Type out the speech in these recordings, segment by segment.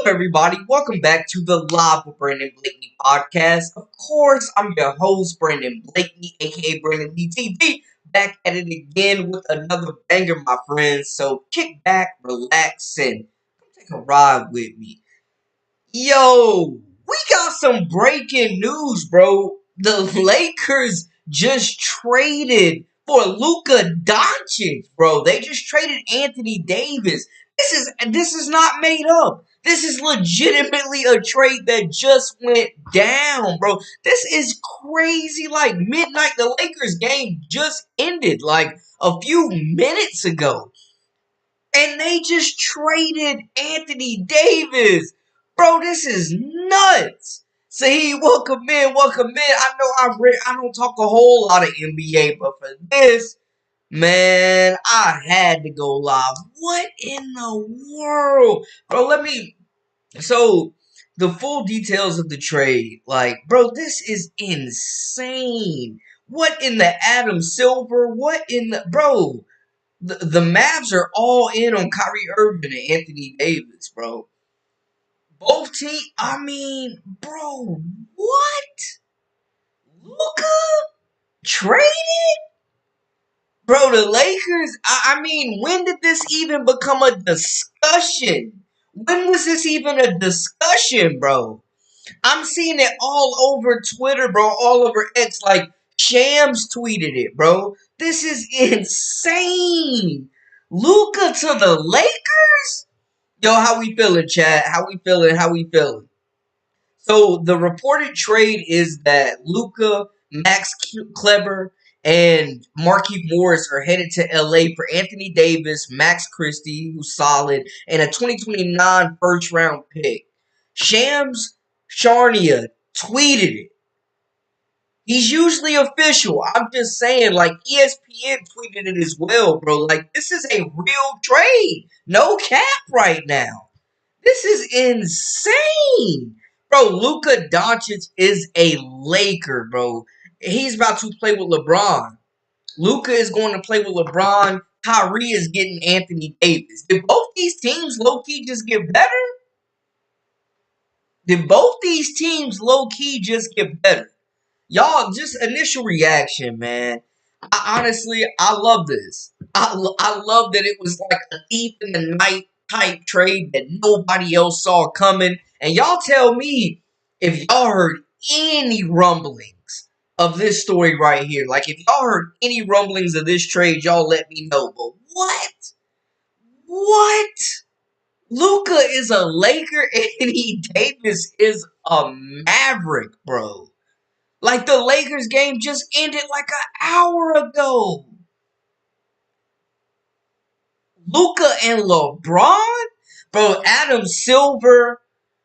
Everybody? Welcome back to the Live with Brandon Blakeney podcast. Of course, I'm your host, Brandon Blakeney, aka Brandon DTV, back at it again with another banger, my friends. So kick back, relax, and take a ride with me. Yo, we got some breaking news, bro. The Lakers just traded for Luka Doncic, bro. They just traded Anthony Davis. This is not made up. This is legitimately a trade that just went down, bro. This is crazy. Like midnight, the Lakers game just ended like a few minutes ago. And they just traded Anthony Davis. Bro, this is nuts. See, welcome in, welcome in. I don't talk a whole lot of NBA, but for this, man, I had to go live. What in the world? Bro, so the full details of the trade, like, bro, this is insane. What in the Adam Silver? What in the, bro? The Mavs are all in on Kyrie Irving and Anthony Davis, bro. Both teams, I mean, bro, what? Luka traded? Bro, the Lakers, I mean, when did this even become a discussion? When was this even a discussion, bro? I'm seeing it all over Twitter, bro, all over X. Like, Shams tweeted it, bro. This is insane. Luka to the Lakers? Yo, how we feeling, chat? How we feeling? How we feeling? So the reported trade is that Luka, Kleber, and Markieff Morris are headed to LA for Anthony Davis, Max Christie, who's solid, and a 2029 first round pick. Shams Charania tweeted it. He's usually official. I'm just saying, like, ESPN tweeted it as well, bro. Like, this is a real trade. No cap right now. This is insane. Bro, Luka Doncic is a Laker, bro. He's about to play with LeBron. Luka is going to play with LeBron. Kyrie is getting Anthony Davis. Did both these teams low-key just get better? Did both these teams low-key just get better? Y'all, just initial reaction, man. I love this. I love that it was like a thief in the night type trade that nobody else saw coming. And y'all tell me if y'all heard any rumblings of this story right here. Like, if y'all heard any rumblings of this trade, y'all let me know. But what? What? Luka is a Laker. Anthony Davis is a Maverick, bro. Like, the Lakers game just ended like an hour ago. Luka and LeBron? Bro, Adam Silver.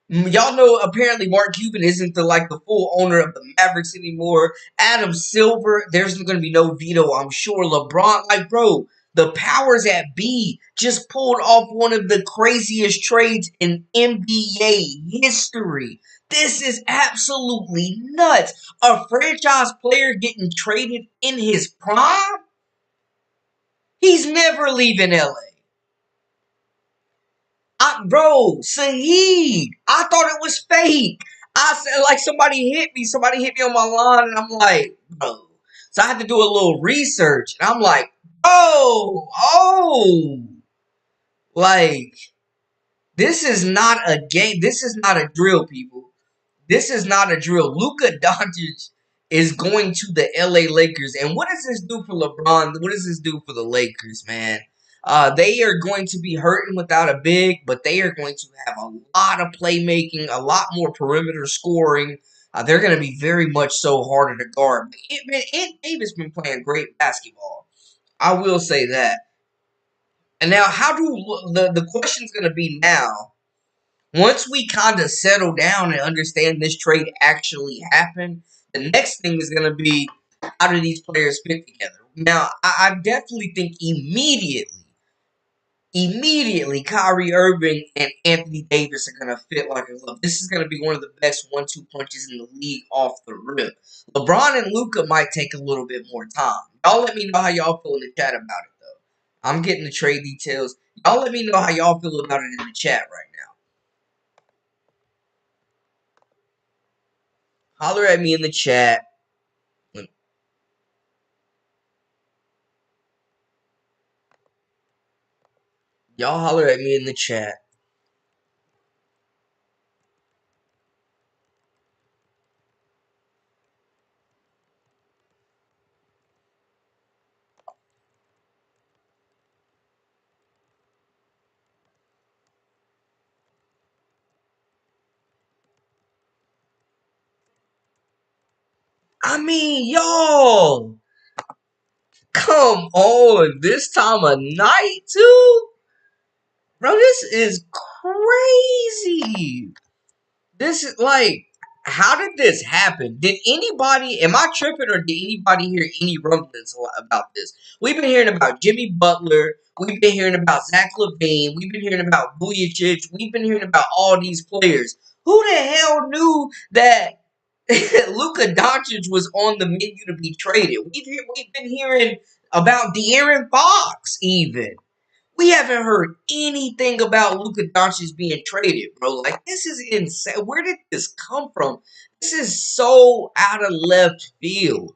Y'all know apparently Mark Cuban isn't the full owner of the Mavericks anymore. Adam Silver, there's gonna be no veto, I'm sure. LeBron, like, bro, the powers at B just pulled off one of the craziest trades in NBA history. This is absolutely nuts. A franchise player getting traded in his prime? He's never leaving LA. Saeed, I thought it was fake. I said, like, somebody hit me on my line, and I'm like, bro. So I had to do a little research, and I'm like, like, this is not a game. This is not a drill, people. This is not a drill. Luka Doncic is going to the LA Lakers. And what does this do for LeBron? What does this do for the Lakers, man? They are going to be hurting without a big, but they are going to have a lot of playmaking, a lot more perimeter scoring. They're going to be very much so harder to guard. Ant Davis been playing great basketball. I will say that. And now, how do the question's going to be now? Once we kind of settle down and understand this trade actually happened, the next thing is going to be, how do these players fit together? Now, I definitely think immediately, Kyrie Irving and Anthony Davis are going to fit like a glove. This is going to be one of the best 1-2 punches in the league off the rip. LeBron and Luka might take a little bit more time. Y'all let me know how y'all feel in the chat about it, though. I'm getting the trade details. Y'all let me know how y'all feel about it in the chat right now. Holler at me in the chat. Y'all holler at me in the chat. I mean, y'all, come on, this time of night too, bro. This is crazy. This is like, how did this happen? Did anybody, am I tripping or did anybody hear any rumblings about this? We've been hearing about Jimmy Butler. We've been hearing about Zach LaVine. We've been hearing about Vujacic. We've been hearing about all these players. Who the hell knew that Luka Doncic was on the menu to be traded? We've been hearing about De'Aaron Fox even. We haven't heard anything about Luka Doncic being traded, bro. Like, this is insane. Where did this come from? This is so out of left field.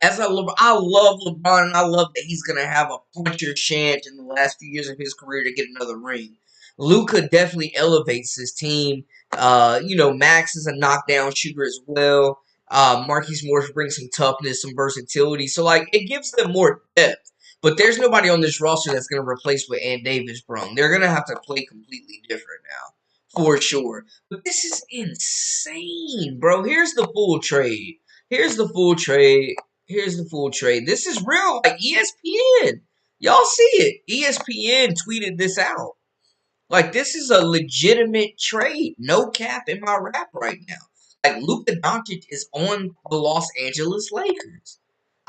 I love LeBron, and I love that he's gonna have a puncher chance in the last few years of his career to get another ring. Luka definitely elevates his team. Max is a knockdown shooter as well. Marquise Morris brings some toughness, some versatility. So like it gives them more depth. But there's nobody on this roster that's gonna replace what Ant Davis brought. They're gonna have to play completely different now, for sure. But this is insane, bro. Here's the full trade. Here's the full trade. Here's the full trade. This is real, like ESPN. Y'all see it. ESPN tweeted this out. Like, this is a legitimate trade. No cap in my rap right now. Like, Luka Doncic is on the Los Angeles Lakers.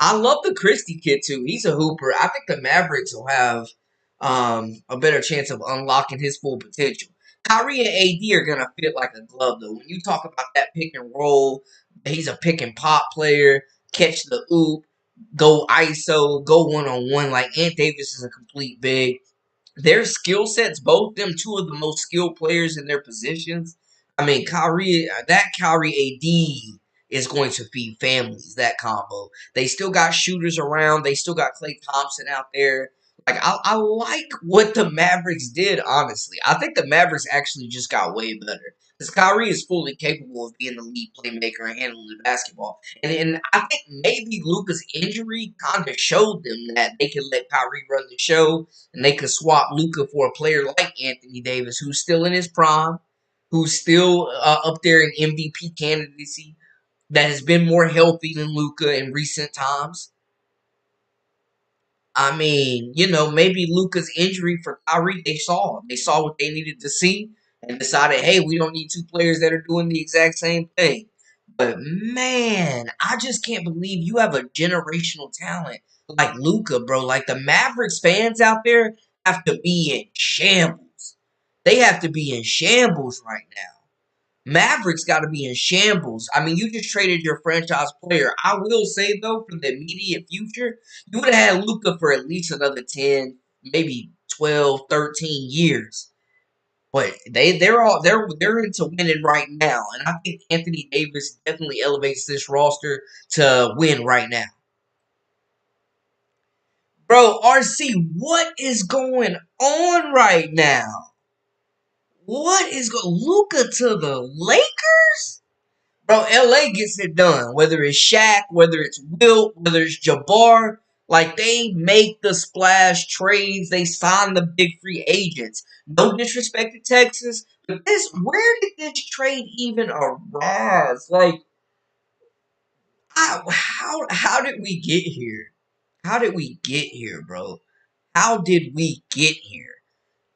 I love the Christie kid, too. He's a hooper. I think the Mavericks will have a better chance of unlocking his full potential. Kyrie and AD are going to fit like a glove, though. When you talk about that pick and roll, he's a pick and pop player, catch the oop, go ISO, go one-on-one. Like, Ant Davis is a complete big. Their skill sets, both them two of the most skilled players in their positions. I mean, Kyrie AD is going to feed families, that combo. They still got shooters around. They still got Klay Thompson out there. Like, I like what the Mavericks did, honestly. I think the Mavericks actually just got way better. Because Kyrie is fully capable of being the lead playmaker and handling the basketball. And I think maybe Luka's injury kind of showed them that they can let Kyrie run the show and they could swap Luka for a player like Anthony Davis, who's still in his prime, who's still up there in MVP candidacy, that has been more healthy than Luka in recent times. I mean, maybe Luka's injury for Kyrie, they saw. They saw what they needed to see and decided, hey, we don't need two players that are doing the exact same thing. But man, I just can't believe you have a generational talent like Luka, bro. Like the Mavericks fans out there have to be in shambles. They have to be in shambles right now. Mavericks got to be in shambles. I mean, you just traded your franchise player. I will say, though, for the immediate future, you would have had Luka for at least another 10, maybe 12, 13 years. But they're into winning right now. And I think Anthony Davis definitely elevates this roster to win right now. Bro, RC, what is going on right now? What is going Luka to the Lakers? Bro, LA gets it done. Whether it's Shaq, whether it's Wilt, whether it's Jabbar, like they make the splash trades. They sign the big free agents. No disrespect to Texas, but where did this trade even arise? Like, how did we get here? How did we get here, bro? How did we get here?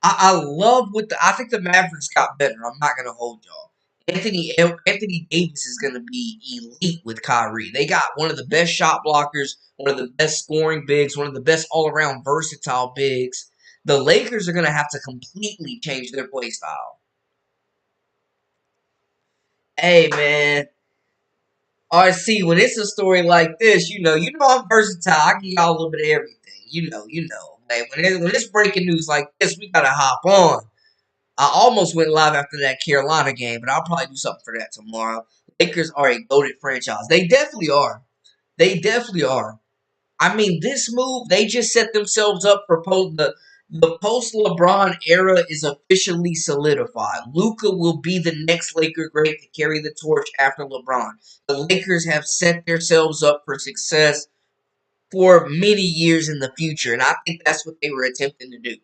I love I think the Mavericks got better. I'm not gonna hold y'all. Anthony Davis is gonna be elite with Kyrie. They got one of the best shot blockers, one of the best scoring bigs, one of the best all around versatile bigs. The Lakers are gonna have to completely change their play style. Hey man, RC, when it's a story like this, I'm versatile. I give y'all a little bit of everything. Like when it's breaking news like this, we gotta hop on. I almost went live after that Carolina game, but I'll probably do something for that tomorrow. Lakers are a goated franchise. They definitely are. They definitely are. I mean, this move, they just set themselves up for the post LeBron era is officially solidified. Luka will be the next Laker great to carry the torch after LeBron. The Lakers have set themselves up for success for many years in the future, and I think that's what they were attempting to do.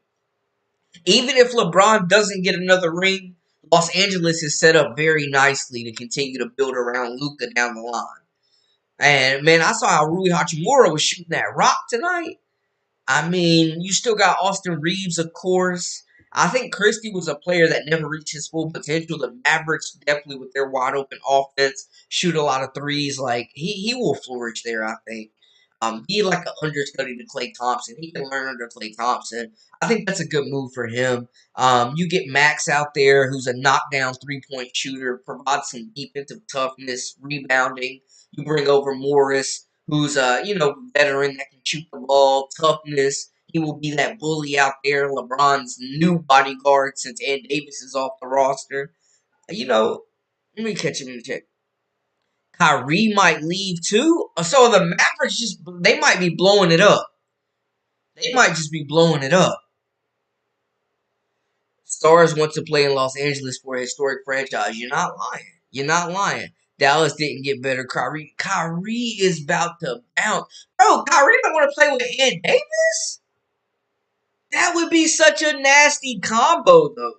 Even if LeBron doesn't get another ring, Los Angeles is set up very nicely to continue to build around Luka down the line. And man, I saw how Rui Hachimura was shooting that rock tonight. I mean, you still got Austin Reeves, of course. I think Christie was a player that never reached his full potential. The Mavericks definitely, with their wide open offense, shoot a lot of threes. Like he will flourish there. I think. He like an understudy to Klay Thompson. He can learn under Klay Thompson. I think that's a good move for him. You get Max out there, who's a knockdown 3-point shooter, provides some defensive toughness, rebounding. You bring over Morris, who's a veteran that can shoot the ball, toughness. He will be that bully out there. LeBron's new bodyguard since Ed Davis is off the roster. Let me catch him in the check. Kyrie might leave too. So the Mavericks they might be blowing it up. They might just be blowing it up. Stars want to play in Los Angeles for a historic franchise. You're not lying. You're not lying. Dallas didn't get better. Kyrie is about to bounce. Bro, Kyrie don't want to play with Ed Davis? That would be such a nasty combo, though.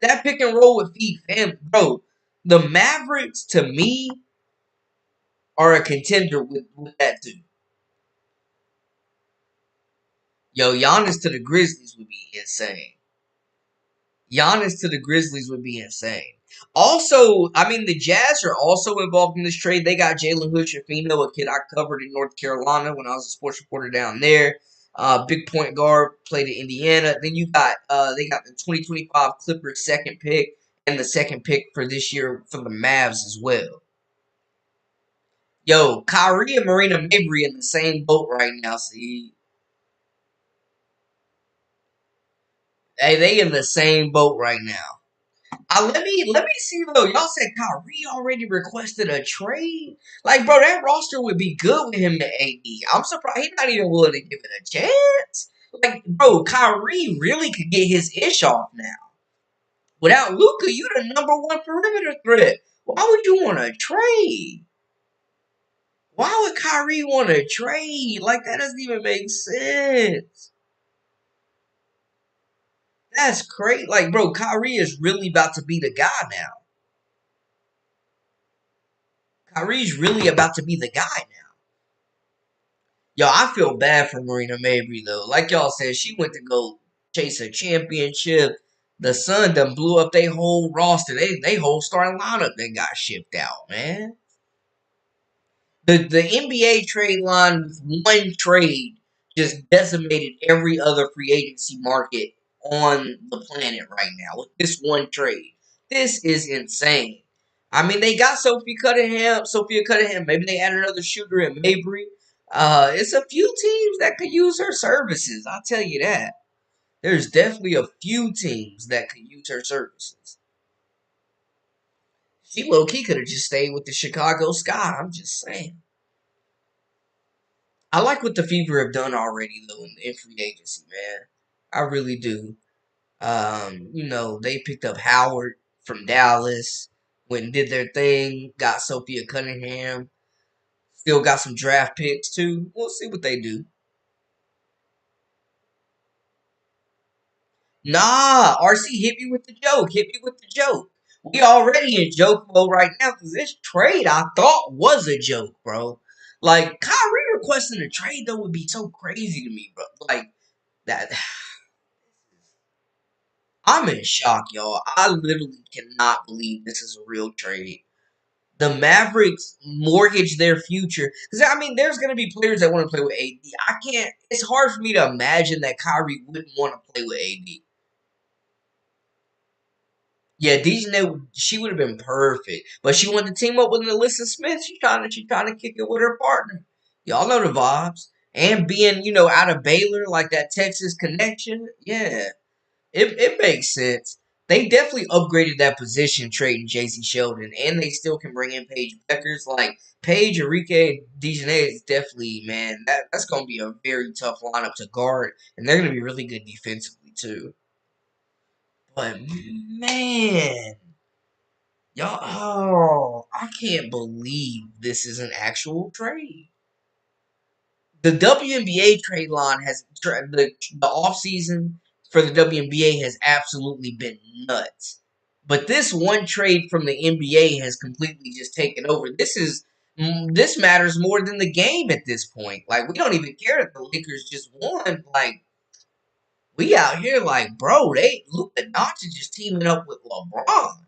That pick and roll would feed fam. Bro, the Mavericks, to me, are a contender with that dude. Yo, Giannis to the Grizzlies would be insane. Giannis to the Grizzlies would be insane. Also, I mean, the Jazz are also involved in this trade. They got Jalen Hood-Schifino, a kid I covered in North Carolina when I was a sports reporter down there. Big point guard, played in Indiana. Then they got the 2025 Clippers second pick and the second pick for this year for the Mavs as well. Yo, Kyrie and Marina Mabrey in the same boat right now. See, hey, they in the same boat right now. Let me see though. Y'all said Kyrie already requested a trade. Like, bro, that roster would be good with him to AD. I'm surprised he's not even willing to give it a chance. Like, bro, Kyrie really could get his ish off now. Without Luka, you the number one perimeter threat. Why would you want to trade? Why would Kyrie want to trade? Like, that doesn't even make sense. That's crazy. Like, bro, Kyrie is really about to be the guy now. Kyrie's really about to be the guy now. Yo, I feel bad for Marina Mabrey, though. Like y'all said, she went to go chase a championship. The Sun done blew up their whole roster. They whole starting lineup that got shipped out, man. The NBA trade line with one trade just decimated every other free agency market on the planet right now with this one trade. This is insane. I mean, they got Sophia Cunningham. Maybe they add another shooter in Mabry. It's a few teams that could use her services. I'll tell you that. There's definitely a few teams that could use her services. She low key could have just stayed with the Chicago Sky. I'm just saying. I like what the Fever have done already though in free agency, man. I really do. They picked up Howard from Dallas, went and did their thing, got Sophia Cunningham, still got some draft picks too. We'll see what they do. Nah, RC hit me with the joke. Hit me with the joke. We already in joke mode right now because this trade I thought was a joke, bro. Like Kyrie requesting a trade though would be so crazy to me, bro. Like that. I'm in shock, y'all. I literally cannot believe this is a real trade. The Mavericks mortgage their future. Because, I mean, there's going to be players that want to play with AD. I can't. It's hard for me to imagine that Kyrie wouldn't want to play with AD. Yeah, Dejanay, she would have been perfect. But she wanted to team up with Alyssa Smith. She trying to kick it with her partner. Y'all know the vibes. And being, out of Baylor, like that Texas connection. Yeah. It makes sense. They definitely upgraded that position trading J.C. Sheldon, and they still can bring in Paige Beckers. Like Paige, Enrique, and Dejanay is definitely, man, that's going to be a very tough lineup to guard, and they're going to be really good defensively too. But man, y'all, oh, I can't believe this is an actual trade. The WNBA trade line has the off season for the WNBA has absolutely been nuts. But this one trade from the NBA has completely just taken over. This matters more than the game at this point. Like we don't even care that the Lakers just won. Like we out here like, bro, they Luka Doncic is teaming up with LeBron.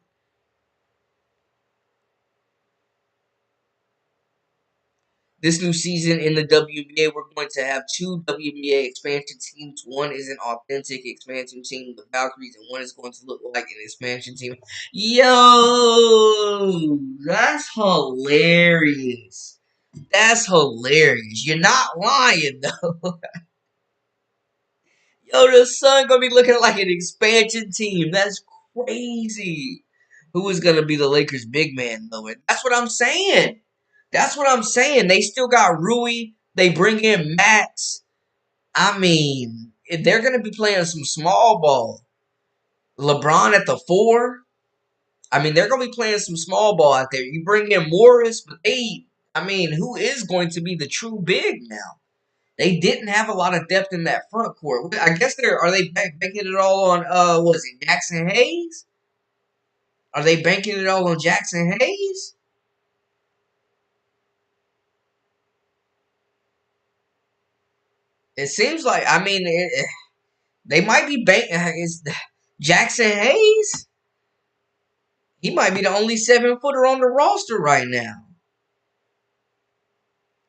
This new season in the WNBA, we're going to have two WNBA expansion teams. One is an authentic expansion team, the Valkyries, and one is going to look like an expansion team. Yo, that's hilarious. That's hilarious. You're not lying, though. Yo, the Sun gonna be looking like an expansion team. That's crazy. Who is gonna be the Lakers' big man, though? And that's what I'm saying. That's what I'm saying. They still got Rui. They bring in Max. I mean, if they're going to be playing some small ball. LeBron at the four. I mean, they're going to be playing some small ball out there. You bring in Morris, but I mean, who is going to be the true big now? They didn't have a lot of depth in that front court. I guess are they banking it all on, what is it, Jackson Hayes? Are they banking it all on Jackson Hayes? It seems like, I mean, they might be banking. Is Jackson Hayes? He might be the only 7-footer on the roster right now.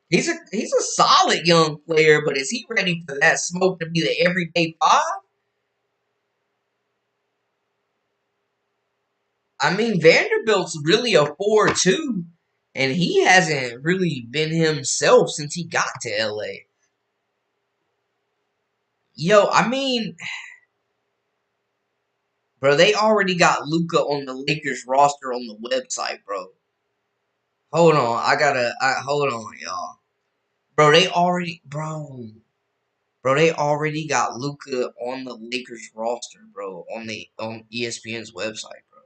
He's a solid young player, but is he ready for that smoke to be the everyday five? I mean, Vanderbilt's really a 4-2, and he hasn't really been himself since he got to LA. Yo, I mean, bro, they already got Luka on the Lakers roster on the website, bro. Hold on, hold on, y'all. Bro, they already got Luka on the Lakers roster, bro, on ESPN's website, bro.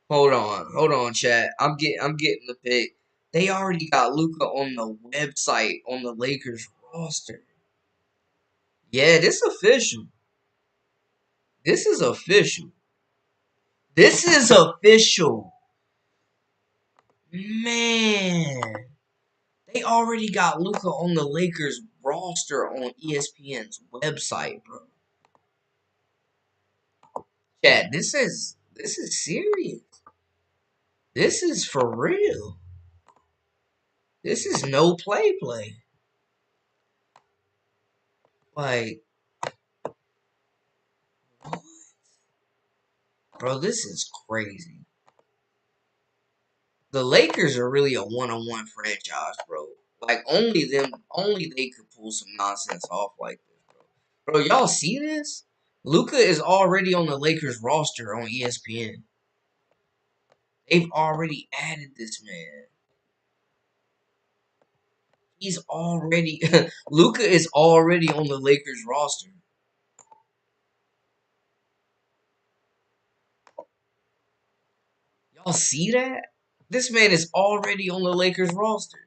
Hold on, chat. I'm getting the pick. They already got Luka on the website on the Lakers roster. Yeah, this official. This is official. This is official. Man, they already got Luka on the Lakers roster on ESPN's website, bro. Chat, this is serious. This is for real. This is no play. Like, what? Bro, this is crazy. The Lakers are really a one-on-one franchise, bro. Like, only they could pull some nonsense off like this, bro. Bro, y'all see this? Luka is already on the Lakers roster on ESPN. They've already added this man. He's already Luka is already on the Lakers roster. Y'all see that? This man is already on the Lakers roster.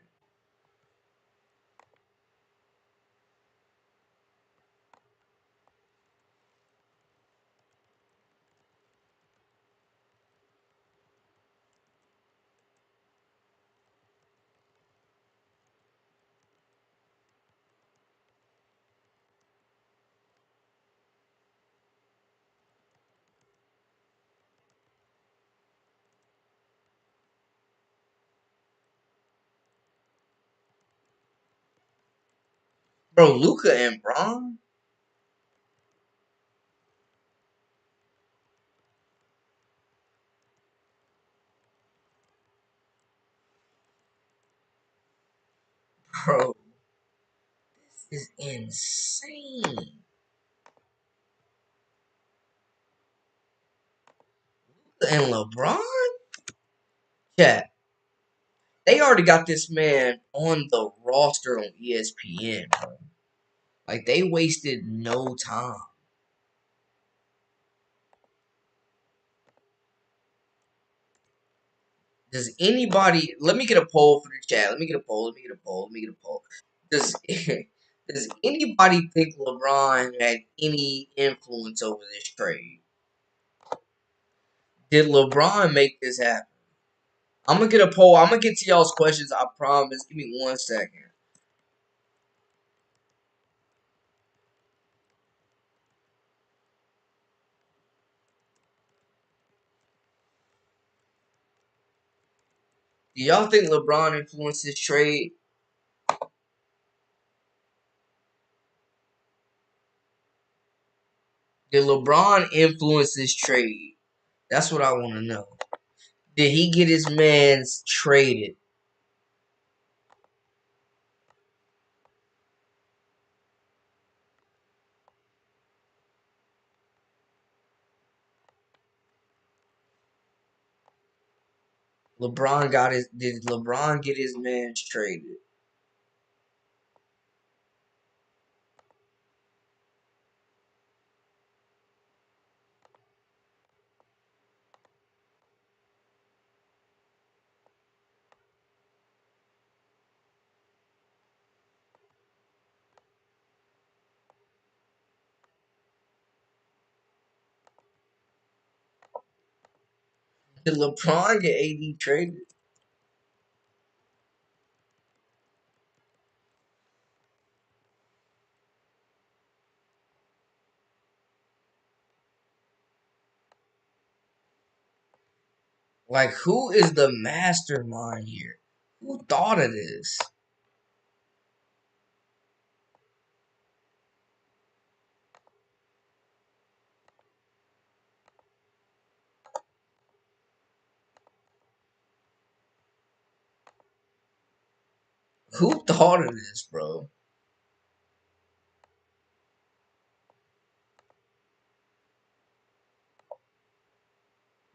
Bro, Luka and Bron? Bro, is insane. And LeBron, chat. They already got this man on the roster on ESPN, bro. Like they wasted no time. Does anybody? Let me get a poll for the chat. Let me get a poll. Let me get a poll. Let me get a poll. Does does anybody think LeBron had any influence over this trade? Did LeBron make this happen? I'm gonna get a poll. I'm gonna get to y'all's questions. I promise. Give me 1 second. Do y'all think LeBron influenced this trade? Did LeBron influence this trade? That's what I want to know. Did he get his mans traded? LeBron got his. Did LeBron get his mans traded? Did LeBron get AD traded? Like, who is the mastermind here? Who thought of this? Who thought of this, bro?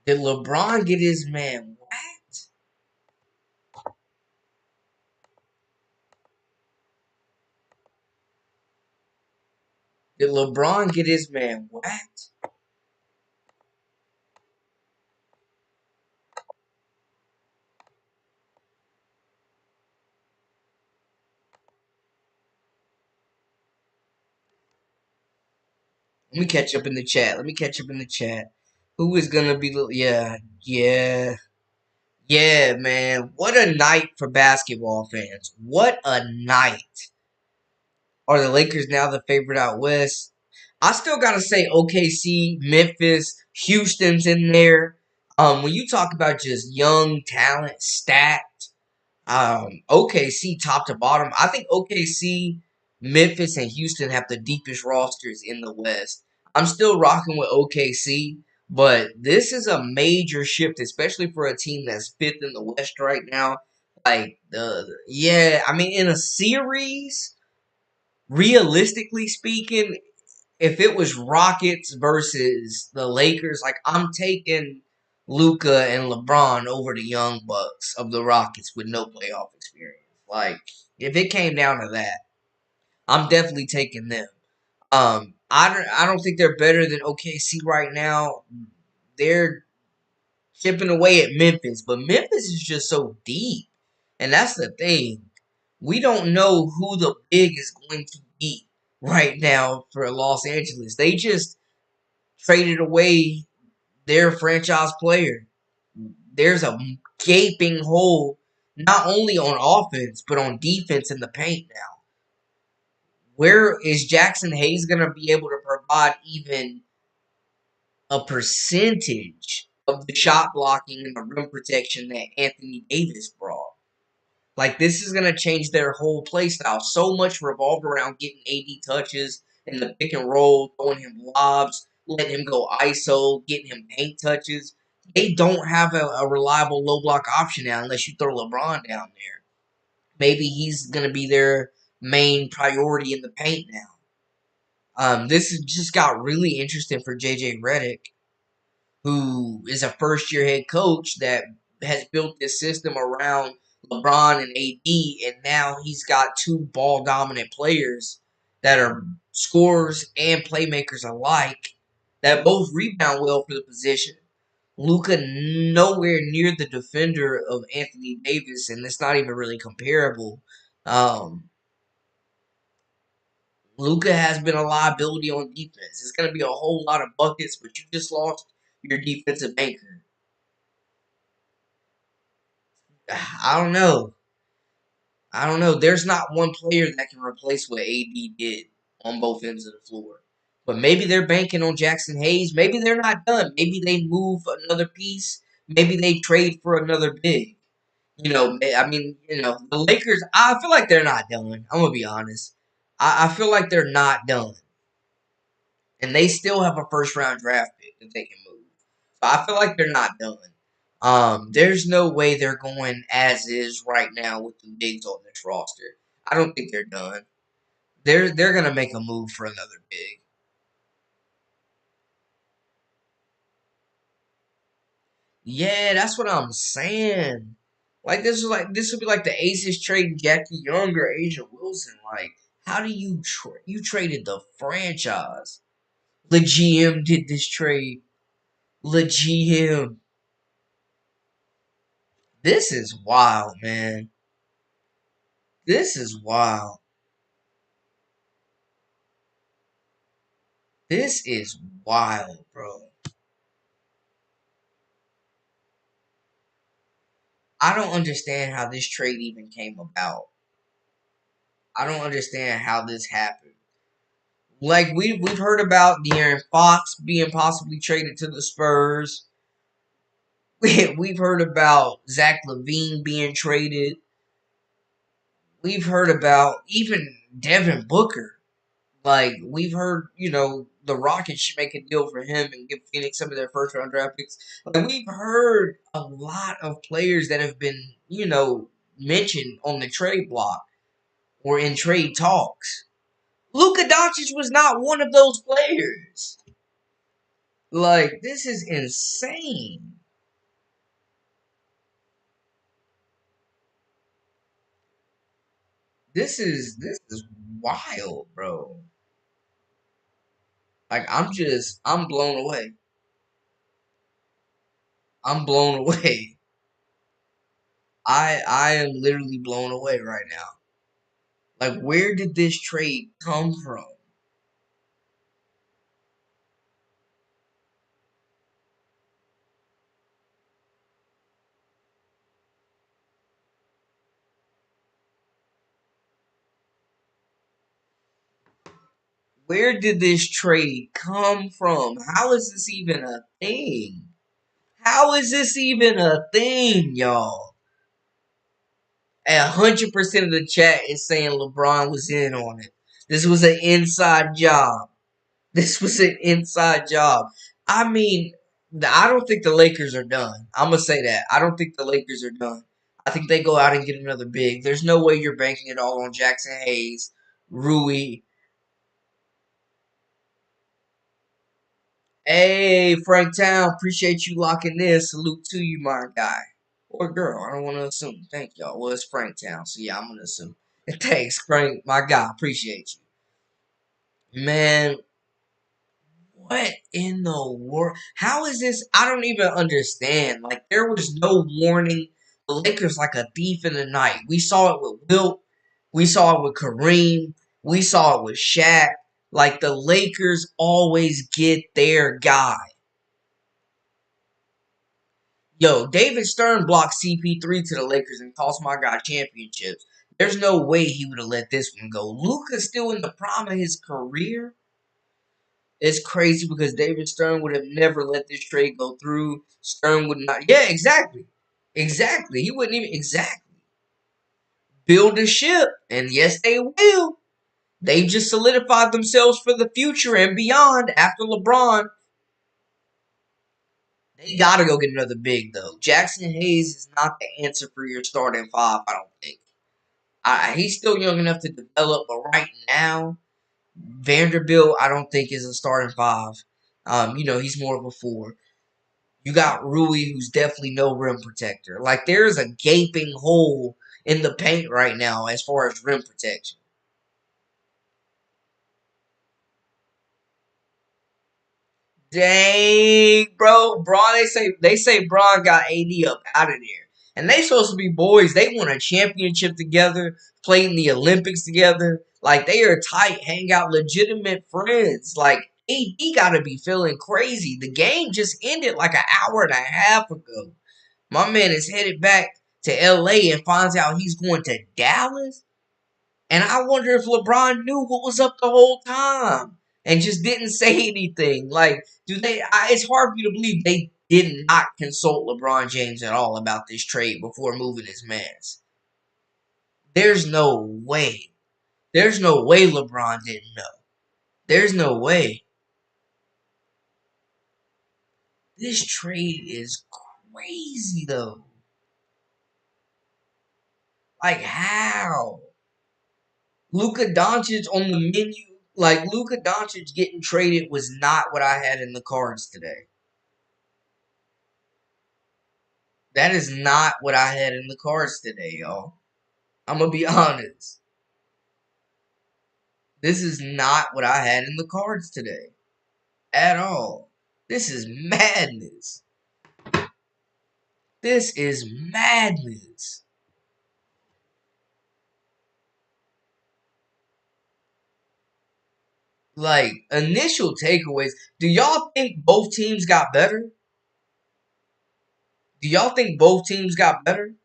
Did LeBron get his man whacked? Did LeBron get his man whacked? Let me catch up in the chat. Let me catch up in the chat. Who is gonna be the? Yeah, yeah, yeah, man. What a night for basketball fans. What a night. Are the Lakers now the favorite out west? I still gotta say OKC, Memphis, Houston's in there. When you talk about just young talent stacked, OKC top to bottom, I think OKC, Memphis, and Houston have the deepest rosters in the West. I'm still rocking with OKC, but this is a major shift, especially for a team that's fifth in the West right now. Like yeah, I mean, in a series, realistically speaking, if it was Rockets versus the Lakers, like I'm taking Luka and LeBron over the young bucks of the Rockets with no playoff experience. Like if it came down to that, I'm definitely taking them. I don't think they're better than OKC right now. They're chipping away at Memphis, but Memphis is just so deep, and that's the thing. We don't know who the big is going to be right now for Los Angeles. They just traded away their franchise player. There's a gaping hole, not only on offense, but on defense in the paint now. Where is Jackson Hayes going to be able to provide even a percentage of the shot blocking and the rim protection that Anthony Davis brought? Like, this is going to change their whole play style. So much revolved around getting AD touches in the pick and roll, throwing him lobs, letting him go ISO, getting him paint touches. They don't have a reliable low block option now unless you throw LeBron down there. Maybe he's going to be there main priority in the paint now. This has just got really interesting for JJ Redick, who is a first year head coach that has built this system around LeBron and AD, and now he's got two ball dominant players that are scorers and playmakers alike that both rebound well for the position. Luka nowhere near the defender of Anthony Davis, and it's not even really comparable. Um, Luka has been a liability on defense. It's going to be a whole lot of buckets, but you just lost your defensive anchor. I don't know. I don't know. There's not one player that can replace what AD did on both ends of the floor. But maybe they're banking on Jackson Hayes. Maybe they're not done. Maybe they move another piece. Maybe they trade for another big. I mean, the Lakers, I feel like they're not done. I'm going to be honest. I feel like they're not done. And they still have a first round draft pick that they can move. So I feel like they're not done. There's no way they're going as is right now with the bigs on this roster. I don't think they're done. They're gonna make a move for another big. Yeah, that's what I'm saying. This would be like the Aces trading Jackie Young or Asia Wilson. Like, how do you traded the franchise? The GM did this trade. The GM. This is wild, man. This is wild. This is wild, bro. I don't understand how this trade even came about. I don't understand how this happened. Like we've heard about De'Aaron Fox being possibly traded to the Spurs. We've heard about Zach LaVine being traded. We've heard about even Devin Booker. Like we've heard, the Rockets should make a deal for him and give Phoenix some of their first round draft picks. Like we've heard a lot of players that have been, mentioned on the trade block or in trade talks. Luka Doncic was not one of those players. Like this is insane. This is wild, bro. Like I'm blown away. I'm blown away. I am literally blown away right now. Like, where did this trade come from? Where did this trade come from? How is this even a thing? How is this even a thing, y'all? 100% of the chat is saying LeBron was in on it. This was an inside job. This was an inside job. I mean, I don't think the Lakers are done. I'm gonna say that. I don't think the Lakers are done. I think they go out and get another big. There's no way you're banking it all on Jackson Hayes, Rui. Hey, Frank Town, appreciate you locking this. Salute to you, my guy. Or girl, I don't want to assume. Thank y'all. Well, it's Frank Town, so yeah, I'm gonna assume. Thanks, Frank, my guy. Appreciate you. Man, what in the world? How is this? I don't even understand. Like, there was no warning. The Lakers like a thief in the night. We saw it with Wilt. We saw it with Kareem. We saw it with Shaq. Like, the Lakers always get their guy. Yo, David Stern blocked CP3 to the Lakers and cost my guy championships. There's no way he would have let this one go. Luka's still in the prime of his career. It's crazy because David Stern would have never let this trade go through. Stern would not. Yeah, exactly. Exactly. He wouldn't even. Exactly. Build a ship. And yes, they will. They've just solidified themselves for the future and beyond after LeBron. They got to go get another big, though. Jackson Hayes is not the answer for your starting five, I don't think. He's still young enough to develop, but right now, Vanderbilt, I don't think is a starting five. He's more of a four. You got Rui, who's definitely no rim protector. Like there's a gaping hole in the paint right now as far as rim protection. Dang, bro, Braun. They say Braun got AD up out of there, and they supposed to be boys. They won a championship together, played in the Olympics together. Like they are tight, hang out, legitimate friends. Like AD got to be feeling crazy. The game just ended like an hour and a half ago. My man is headed back to LA and finds out he's going to Dallas. And I wonder if LeBron knew what was up the whole time and just didn't say anything. Like, it's hard for me to believe they did not consult LeBron James at all about this trade before moving his mans. There's no way. There's no way LeBron didn't know. There's no way. This trade is crazy, though. Like, how? Luka Doncic on the menu. Like, Luka Doncic getting traded was not what I had in the cards today. That is not what I had in the cards today, y'all. I'm gonna be honest. This is not what I had in the cards today. At all. This is madness. This is madness. Like, initial takeaways. Do y'all think both teams got better? Do y'all think both teams got better?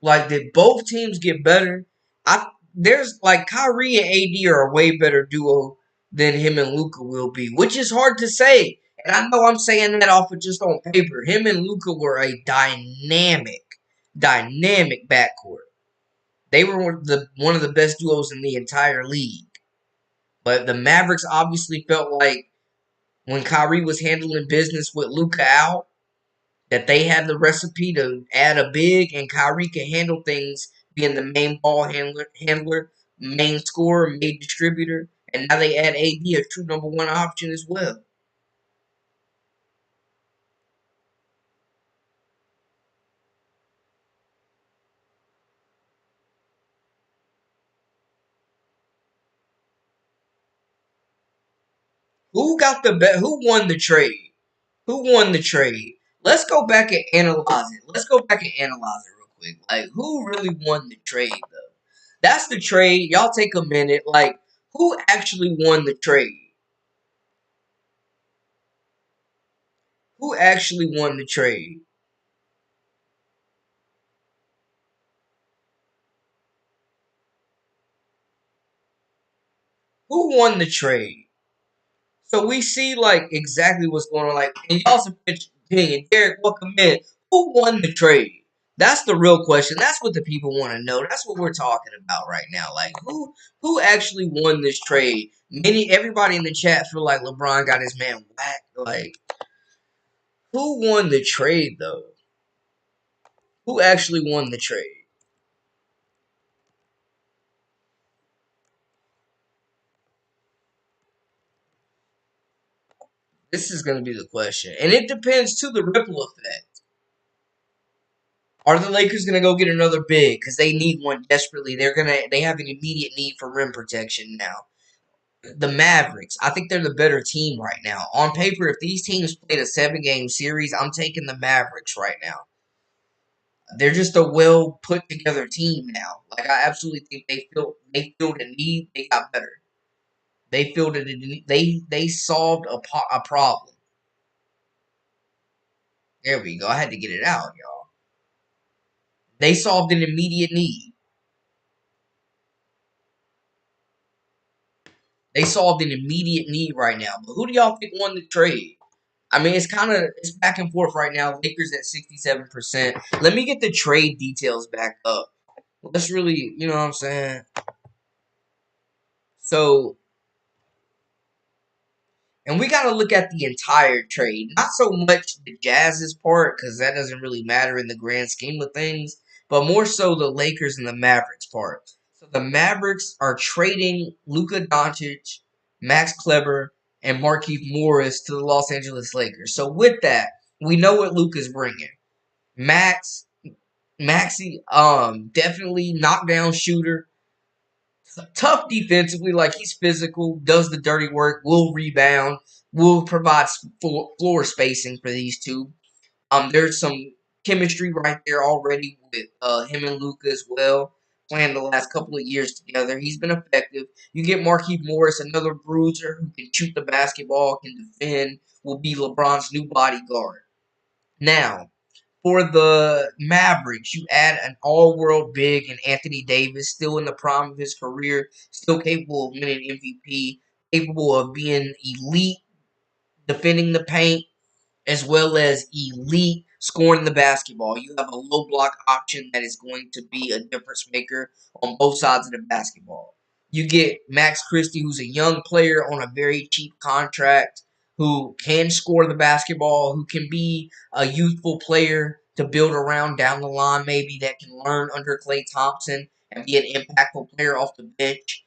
Like, did both teams get better? There's like Kyrie and AD are a way better duo than him and Luka will be, which is hard to say. And I know I'm saying that off of just on paper. Him and Luka were a dynamic backcourt. They were one of the best duos in the entire league. But the Mavericks obviously felt like when Kyrie was handling business with Luka out, that they had the recipe to add a big, and Kyrie can handle things being the main ball handler, main scorer, main distributor, and now they add AD, a true number one option as well. Who got the bet? Who won the trade? Who won the trade? Let's go back and analyze it. Let's go back and analyze it real quick. Like, who really won the trade, though? That's the trade. Y'all take a minute. Like, who actually won the trade? Who actually won the trade? Who won the trade? So we see like exactly what's going on. Like, and y'all's opinion, Derek, welcome in. Who won the trade? That's the real question. That's what the people want to know. That's what we're talking about right now. Like, who actually won this trade? Everybody in the chat feel like LeBron got his man whacked. Like, who won the trade though? Who actually won the trade? This is going to be the question, and it depends to the ripple effect. Are the Lakers gonna go get another big because they need one desperately? They have an immediate need for rim protection now. The Mavericks, I think they're the better team right now. On paper, if these teams played a 7 game series, I'm taking the Mavericks right now. They're just a well put together team now. Like I absolutely think they filled a need. They got better. They filled it. They solved a problem. There we go. I had to get it out, y'all. They solved an immediate need. They solved an immediate need right now. But who do y'all think won the trade? I mean, it's back and forth right now. Lakers at 67%. Let me get the trade details back up. Let's really, you know what I'm saying? So, and we got to look at the entire trade, not so much the Jazz's part because that doesn't really matter in the grand scheme of things. but more so the Lakers and the Mavericks part. So the Mavericks are trading Luka Doncic, Max Kleber, and Markieff Morris to the Los Angeles Lakers. So with that, we know what Luka's bringing. Max, Maxi, definitely knockdown shooter, tough defensively, like he's physical, does the dirty work, will rebound, will provide floor spacing for these two. There's some chemistry right there already with him and Luka as well. Playing the last couple of years together, he's been effective. You get Markieff Morris, another bruiser who can shoot the basketball, can defend, will be LeBron's new bodyguard. Now, for the Mavericks, you add an all-world big and Anthony Davis, still in the prime of his career, still capable of winning MVP, capable of being elite defending the paint, as well as elite scoring the basketball. You have a low block option that is going to be a difference maker on both sides of the basketball. You get Max Christie, who's a young player on a very cheap contract, who can score the basketball, who can be a youthful player to build around down the line, maybe that can learn under Klay Thompson and be an impactful player off the bench.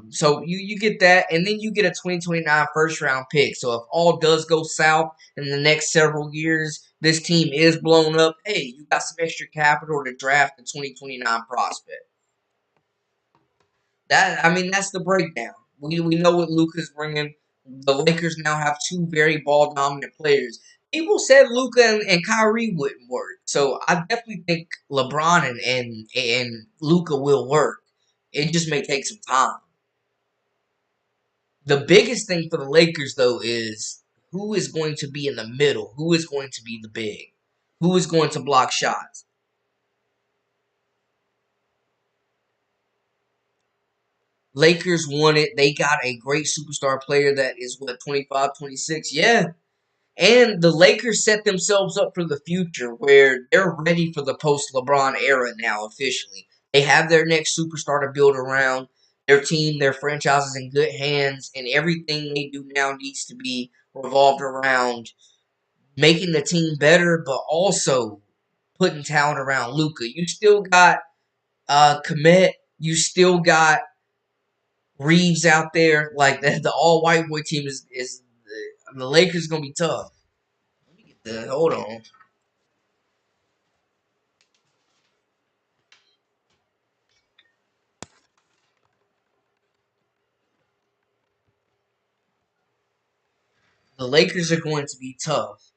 So you get that, and then you get a 2029 first round pick. So if all does go south in the next several years, this team is blown up, hey, you got some extra capital to draft the 2029 prospect. That's the breakdown. We know what Luka's bringing. The Lakers now have two very ball dominant players. People said Luka and Kyrie wouldn't work, so I definitely think LeBron and Luka will work. It just may take some time. The biggest thing for the Lakers, though, is who is going to be in the middle? Who is going to be the big? Who is going to block shots? Lakers won it. They got a great superstar player that is, what, 25, 26. Yeah. And the Lakers set themselves up for the future where they're ready for the post LeBron era now, officially. They have their next superstar to build around. Their team, their franchise is in good hands, and everything they do now needs to be revolved around making the team better, but also putting talent around Luka. You still got Komet. You still got Reeves out there. Like the all white boy team is the Lakers gonna be tough. Let me get the hold on. The Lakers are going to be tough.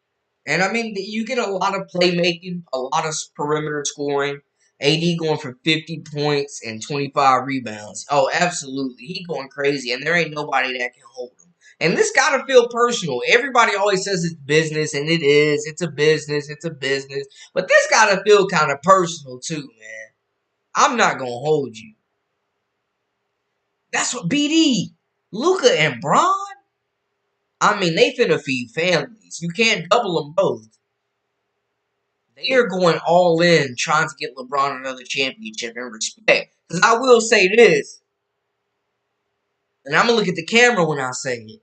And I mean, you get a lot of playmaking, a lot of perimeter scoring. AD going for 50 points and 25 rebounds. Oh, absolutely. He going crazy, and there ain't nobody that can hold him. And this got to feel personal. Everybody always says it's business, and it is. It's a business. It's a business. But this got to feel kind of personal, too, man. I'm not going to hold you. That's what BD. Luka and Braun? I mean, they finna feed families. You can't double them both. They are going all in trying to get LeBron another championship and respect. Because I will say this, and I'm going to look at the camera when I say it.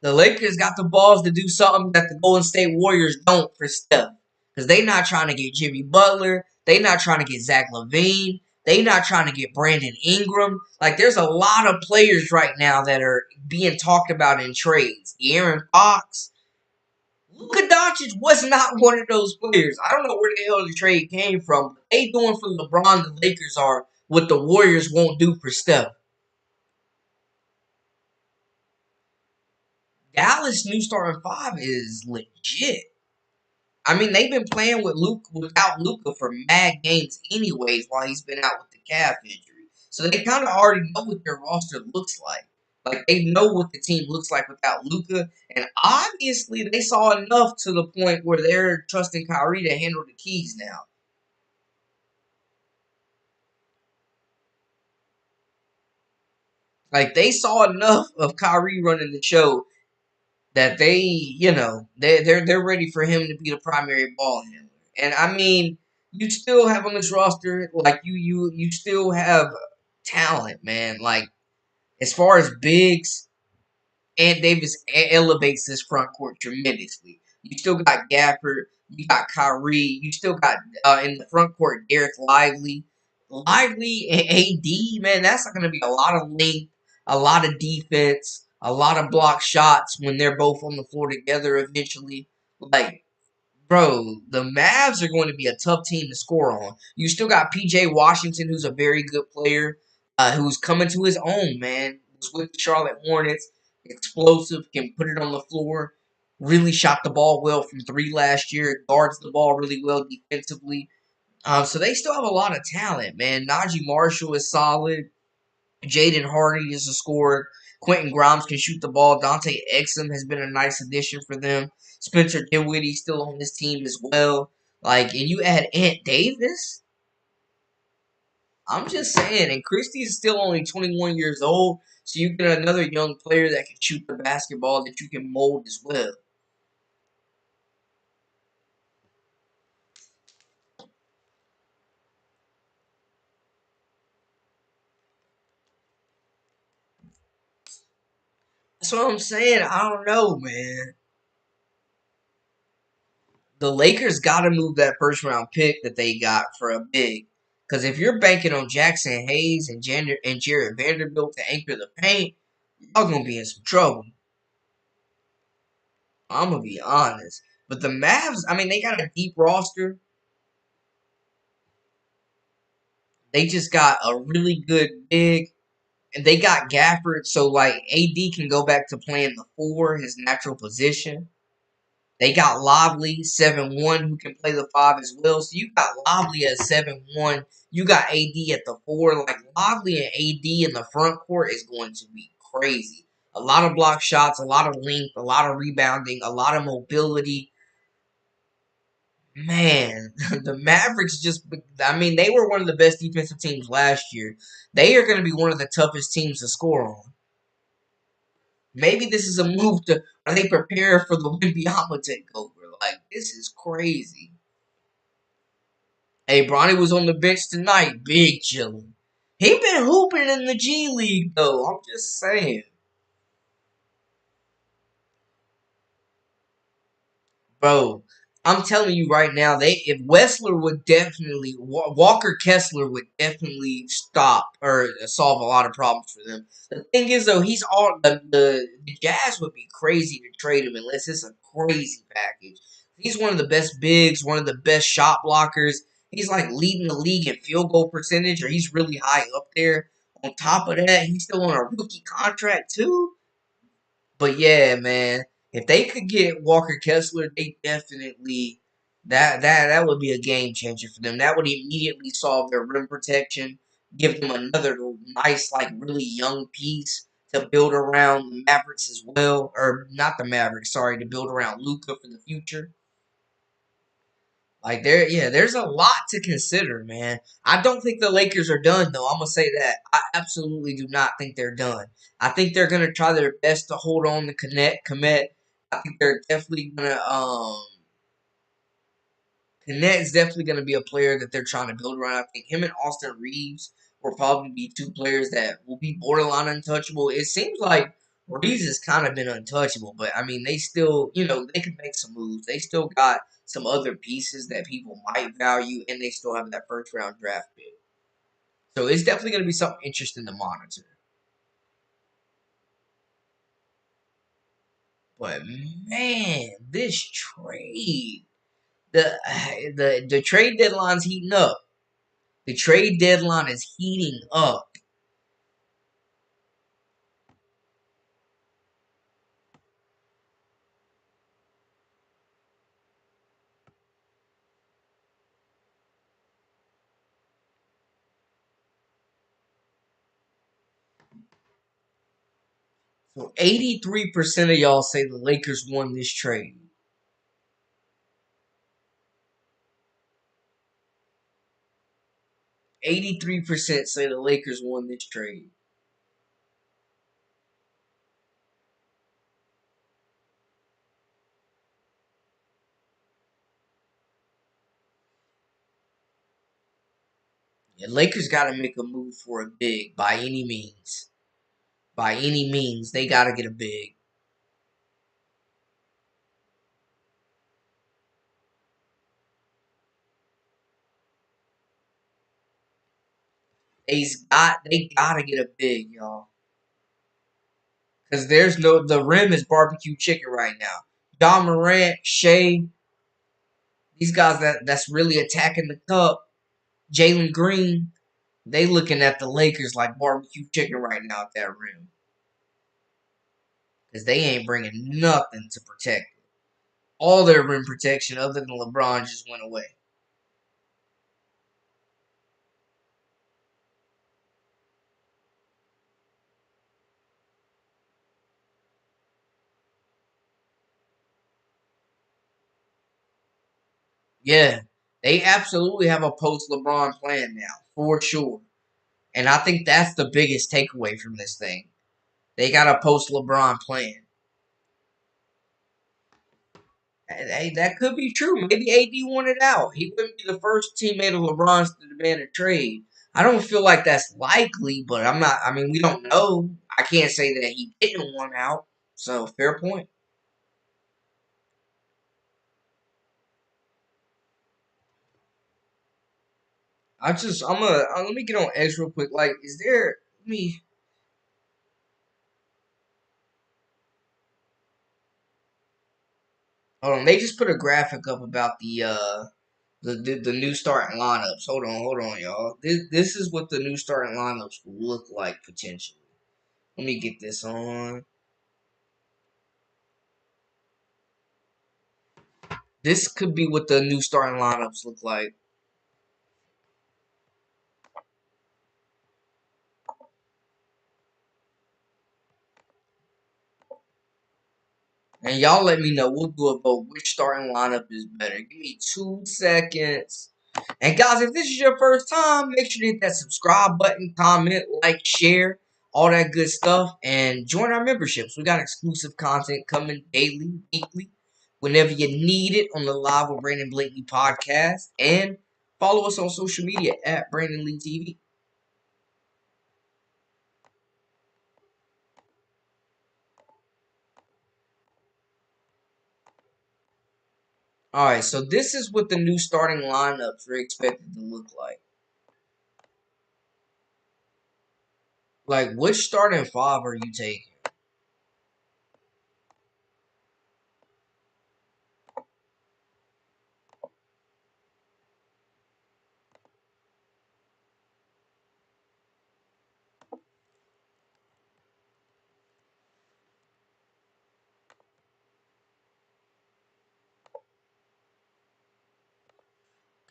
The Lakers got the balls to do something that the Golden State Warriors don't for Steph. Because they not trying to get Jimmy Butler. They not trying to get Zach LaVine. They not trying to get Brandon Ingram. Like, there's a lot of players right now that are being talked about in trades. Aaron Fox. Luka Doncic was not one of those players. I don't know where the hell the trade came from. But they doing for LeBron, the Lakers are what the Warriors won't do for Steph. Dallas' new starting five is legit. I mean, they've been playing with Luke without Luka for mad games anyways while he's been out with the calf injury. So they kind of already know what their roster looks like. Like they know what the team looks like without Luka, and obviously they saw enough to the point where they're trusting Kyrie to handle the keys now. Like they saw enough of Kyrie running the show that they're ready for him to be the primary ball handler. And I mean, you still have on this roster like you still have talent, man. Like as far as bigs, and Davis elevates this front court tremendously. You still got Gafford. You got Kyrie. You still got in the front court Derek Lively. Lively and AD, man, that's not going to be a lot of length, a lot of defense, a lot of block shots when they're both on the floor together eventually. Like, bro, the Mavs are going to be a tough team to score on. You still got PJ Washington, who's a very good player, who's coming to his own, man. Was with the Charlotte Hornets, explosive, can put it on the floor. Really shot the ball well from three last year. Guards the ball really well defensively. So they still have a lot of talent, man. Najee Marshall is solid. Jaden Hardy is a scorer. Quentin Grimes can shoot the ball. Dante Exum has been a nice addition for them. Spencer Dinwiddie still on this team as well. Like, and you add Ant Davis. I'm just saying, and Christie is still only 21 years old, so you get another young player that can shoot the basketball that you can mold as well. That's what I'm saying. I don't know, man. The Lakers got to move that first round pick that they got for a big. Because if you're banking on Jackson Hayes and Jared Vanderbilt to anchor the paint, y'all gonna be in some trouble. I'm gonna be honest. But the Mavs, I mean, they got a deep roster. They just got a really good big, and they got Gafford, so like AD can go back to playing the four, his natural position. They got Lively 7-1 who can play the five as well. So you got Lively at 7-1. You got AD at the four. Like Lively and AD in the front court is going to be crazy. A lot of block shots, a lot of length, a lot of rebounding, a lot of mobility. Man, the Mavericks just, I mean, they were one of the best defensive teams last year. They are going to be one of the toughest teams to score on. Maybe this is a move to, are they prepare for the Wimbyama takeover? Like, this is crazy. Hey, Bronny was on the bench tonight. Big chillin'. He been hooping in the G League, though. I'm just saying. Bro, I'm telling you right now, they if Wessler would definitely Walker Kessler would definitely stop or solve a lot of problems for them. The thing is though, he's all the Jazz would be crazy to trade him unless it's a crazy package. He's one of the best bigs, one of the best shot blockers. He's like leading the league in field goal percentage, or he's really high up there. On top of that, he's still on a rookie contract too. But yeah, man, if they could get Walker Kessler, they definitely that would be a game changer for them. That would immediately solve their rim protection, give them another nice, like really young piece to build around the Mavericks as well, or not the Mavericks, sorry, to build around Luka for the future. Like yeah, there's a lot to consider, man. I don't think the Lakers are done though. I'm gonna say that. I absolutely do not think they're done. I think they're gonna try their best to hold on to connect, commit. I think they're definitely gonna Connect is definitely gonna be a player that they're trying to build around. I think him and Austin Reeves will probably be two players that will be borderline untouchable. It seems like Reeves has kind of been untouchable, but I mean they still, they can make some moves. They still got some other pieces that people might value, and they still have that first round draft pick. So it's definitely going to be something interesting to monitor. But man, this trade, the the trade deadline's heating up. The trade deadline is heating up. So 83% of y'all say the Lakers won this trade. 83% say the Lakers won this trade. Yeah, Lakers got to make a move for a big by any means. By any means, they got to get a big. They gotta get a big, y'all. Because there's no the rim is barbecue chicken right now. John Morant, Shea, these guys that's really attacking the cup. Jalen Green, they looking at the Lakers like barbecue chicken right now at that rim. Because they ain't bringing nothing to protect it. All their rim protection other than LeBron just went away. Yeah, they absolutely have a post LeBron plan now, for sure. And I think that's the biggest takeaway from this thing. They got a post LeBron plan. Hey, that could be true. Maybe AD wanted out. He wouldn't be the first teammate of LeBron's to demand a trade. I don't feel like that's likely, but I'm not. I mean, we don't know. I can't say that he didn't want out. So, fair point. Let me get on X real quick. Like, is there, let me, hold on. They just put a graphic up about the new starting lineups. Hold on, y'all. This is what the new starting lineups will look like potentially. Let me get this on. This could be what the new starting lineups look like. And y'all let me know. We'll do a vote. Which starting lineup is better? Give me 2 seconds. And guys, if this is your first time, make sure to hit that subscribe button, comment, like, share, all that good stuff, and join our memberships. We got exclusive content coming daily, weekly, whenever you need it on the Live with Brandon Blakely podcast. And follow us on social media at Brandon Lee TV. All right, so this is what the new starting lineups are expected to look like. Like, which starting five are you taking?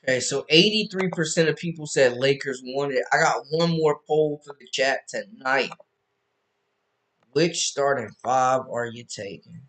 Okay, so 83% of people said Lakers won it. I got one more poll for the chat tonight. Which starting five are you taking?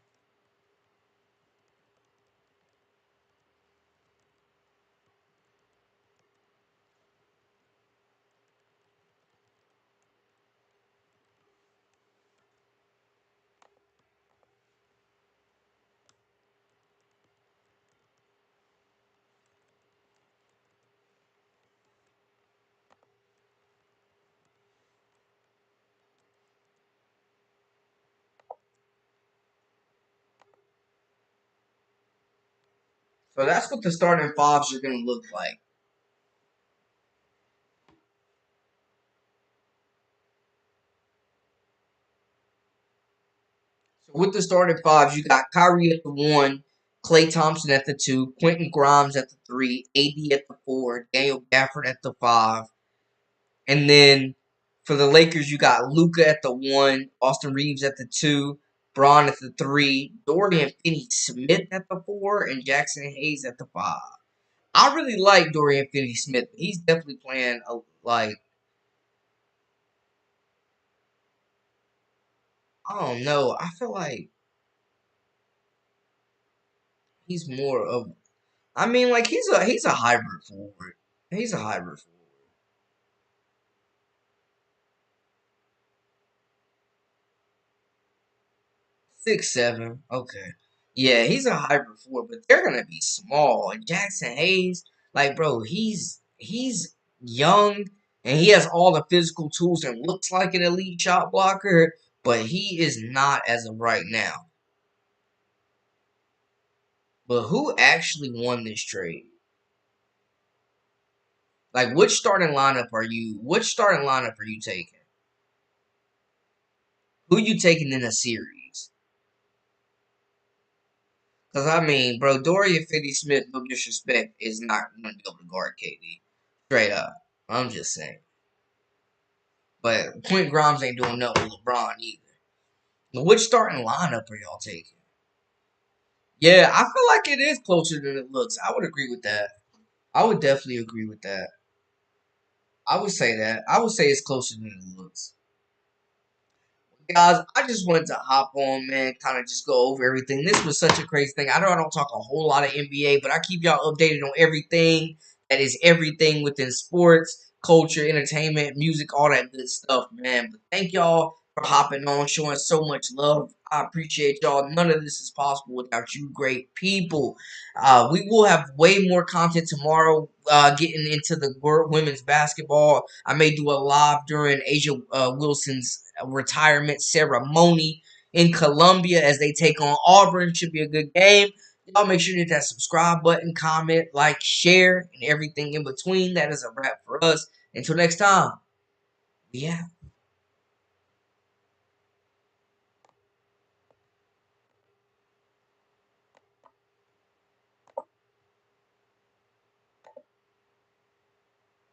So that's what the starting fives are going to look like. So with the starting fives, you got Kyrie at the one, Klay Thompson at the two, Quentin Grimes at the three, AD at the four, Daniel Gafford at the five, and then for the Lakers, you got Luka at the one, Austin Reeves at the two, Braun at the three, Dorian Finney-Smith at the four, and Jackson Hayes at the five. I really like Dorian Finney-Smith. He's definitely playing like, I don't know. I feel like he's more of. I mean, like he's a hybrid forward. He's a hybrid forward. 6'7". Okay. Yeah, he's a hybrid forward, but they're gonna be small. And Jackson Hayes, like bro, he's young and he has all the physical tools and looks like an elite shot blocker, but he is not as of right now. But who actually won this trade? Like, which starting lineup are you? Which starting lineup are you taking? Who you taking in a series? Because I mean, bro, Dorian Finney-Smith, no disrespect, is not going to be able to guard KD. Straight up, I'm just saying. But Quentin Grimes ain't doing nothing with LeBron either. But which starting lineup are y'all taking? Yeah, I feel like it is closer than it looks. I would agree with that. I would definitely agree with that. I would say that. I would say it's closer than it looks. Guys, I just wanted to hop on, man, kind of just go over everything. This was such a crazy thing. I know I don't talk a whole lot of NBA, but I keep y'all updated on everything that is everything within sports, culture, entertainment, music, all that good stuff, man. But thank y'all for hopping on, showing so much love. I appreciate y'all. None of this is possible without you great people. We will have way more content tomorrow, getting into the women's basketball. I may do a live during Asia Wilson's retirement ceremony in Columbia as they take on Auburn. Should be a good game. Y'all make sure to hit that subscribe button, comment, like, share, and everything in between. That is a wrap for us. Until next time, we out.